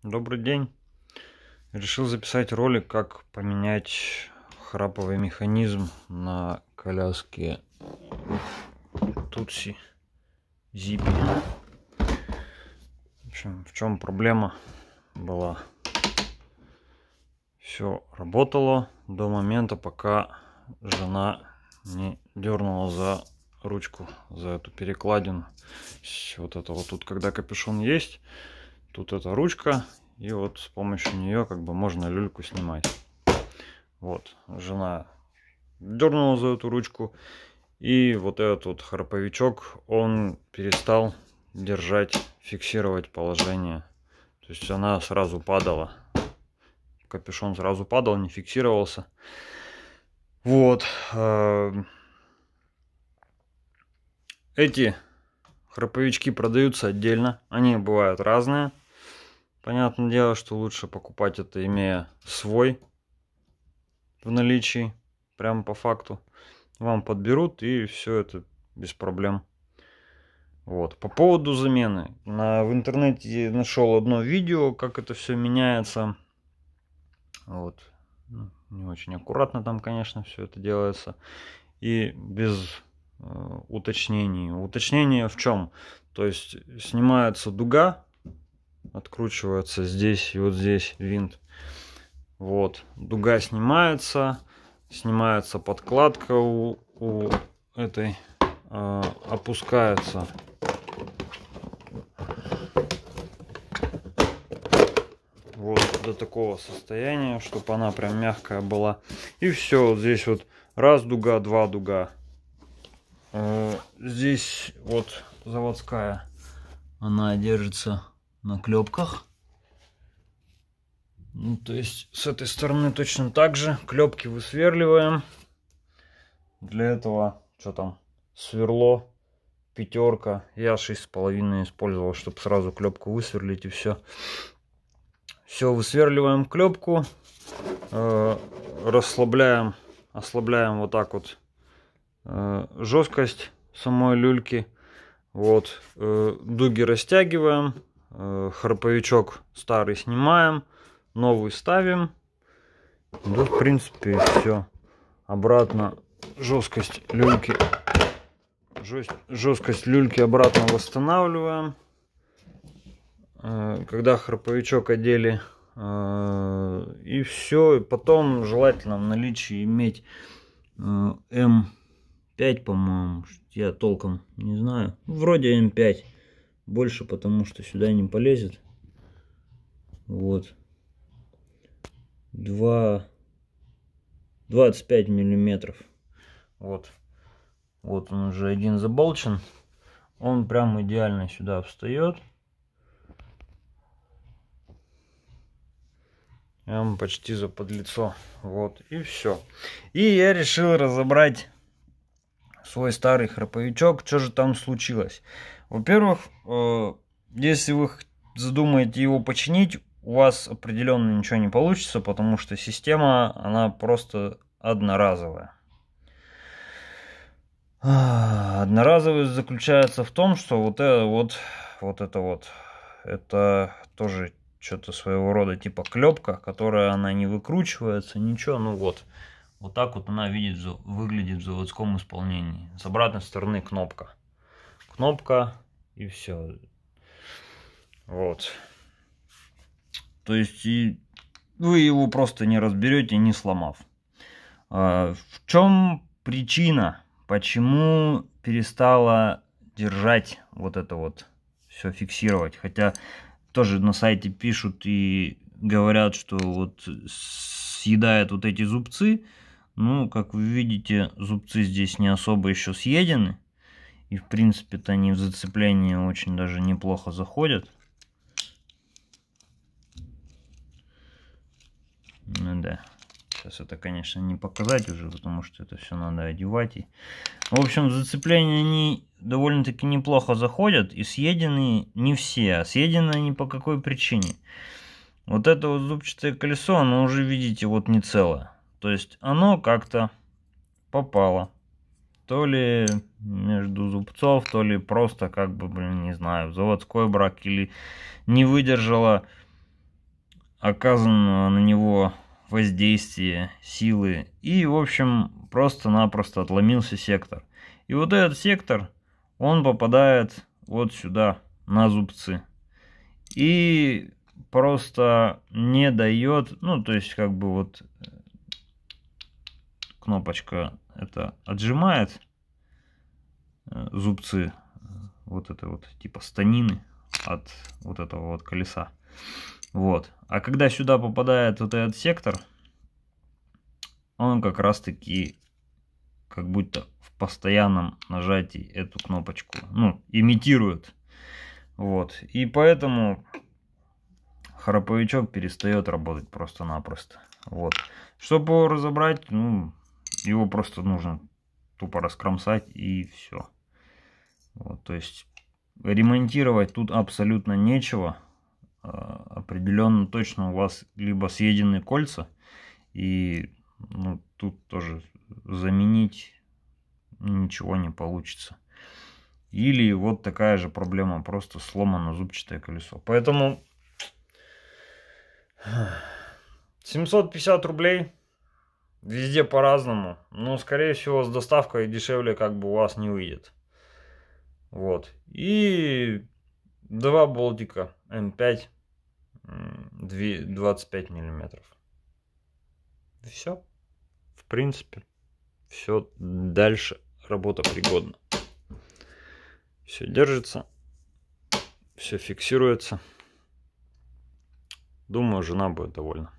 Добрый день. Решил записать ролик, как поменять храповый механизм на коляске Тутси Зипи. В общем, в чем проблема была? Все работало до момента, пока жена не дернула за ручку, за эту перекладину. Вот это вот тут, когда капюшон есть, тут эта ручка, и вот с помощью нее как бы можно люльку снимать. Вот, жена дернула за эту ручку, и вот этот вот храповичок, он перестал держать, фиксировать положение. То есть она сразу падала. Капюшон сразу падал, не фиксировался. Вот. Эти храповички продаются отдельно. Они бывают разные. Понятное дело, что лучше покупать это, имея свой в наличии. Прямо по факту. Вам подберут, и все это без проблем. Вот. По поводу замены. В интернете нашел одно видео, как это все меняется. Вот. Не очень аккуратно там, конечно, все это делается. И без уточнений. Уточнение в чем? То есть снимается дуга, откручивается здесь и вот здесь винт. Вот. Дуга снимается. Снимается подкладка у этой. Опускается вот до такого состояния, чтобы она прям мягкая была. И все, вот здесь вот раз дуга, два дуга. Здесь вот заводская, она держится на клепках. Ну, то есть с этой стороны точно так же. Клепки высверливаем. Для этого что там? Сверло, пятерка. Я 6,5 использовал, чтобы сразу клепку высверлить, и все. Все, высверливаем клепку, расслабляем, ослабляем вот так вот жесткость самой люльки. Вот, дуги растягиваем, храповичок старый снимаем, новый ставим. Да, в принципе, все. Обратно жесткость люльки обратно восстанавливаем. Когда храповичок одели, и все. И потом желательно в наличии иметь М5, по-моему. Я толком не знаю. Вроде М5. Больше, потому что сюда не полезет. Вот. 25 миллиметров. Вот. Вот он уже один заболчен. Он прям идеально сюда встает. Почти за подлицо. Вот. И все. И я решил разобрать свой старый храповичок. Что же там случилось? Во-первых, если вы задумаете его починить, у вас определенно ничего не получится, потому что система, она просто одноразовая. Одноразовость заключается в том, что это тоже что-то своего рода типа клепка, которая она не выкручивается, ничего. Ну вот так вот она выглядит в заводском исполнении. С обратной стороны кнопка и все. Вот. То есть вы его просто не разберете, не сломав. В чем причина, почему перестала держать вот это вот все фиксировать? Хотя тоже на сайте пишут и говорят, что вот съедает вот эти зубцы. Ну, как вы видите, зубцы здесь не особо еще съедены. И в принципе-то они в зацепление очень даже неплохо заходят. Ну да. Сейчас это, конечно, не показать уже, потому что это все надо одевать. В общем, в зацепление они довольно-таки неплохо заходят. И съедены не все. А съедены они по какой причине? Вот это вот зубчатое колесо, оно уже, видите, вот не целое. То есть оно как-то попало. То ли между зубцов, то ли просто как бы, не знаю, заводской брак, или не выдержало оказанного на него воздействия, силы. И, в общем, просто-напросто отломился сектор. И вот этот сектор, он попадает вот сюда, на зубцы. И просто не дает, ну, то есть, как бы вот кнопочка это отжимает зубцы, вот это вот, типа станины от вот этого вот колеса. Вот. А когда сюда попадает вот этот сектор, он как раз таки как будто в постоянном нажатии эту кнопочку, ну, имитирует. Вот. И поэтому храповичок перестает работать просто-напросто. Вот. Чтобы его разобрать, ну, его просто нужно тупо раскромсать и все. Вот, то есть ремонтировать тут абсолютно нечего. Определенно точно у вас либо съедены кольца, и ну, тут тоже заменить ничего не получится. Или вот такая же проблема, просто сломано зубчатое колесо. Поэтому 750 рублей. Везде по-разному. Но скорее всего с доставкой дешевле как бы у вас не выйдет. Вот. И 2 болтика М5 25 миллиметров. Все. В принципе, все. Дальше работа пригодна. Все держится. Все фиксируется. Думаю, жена будет довольна.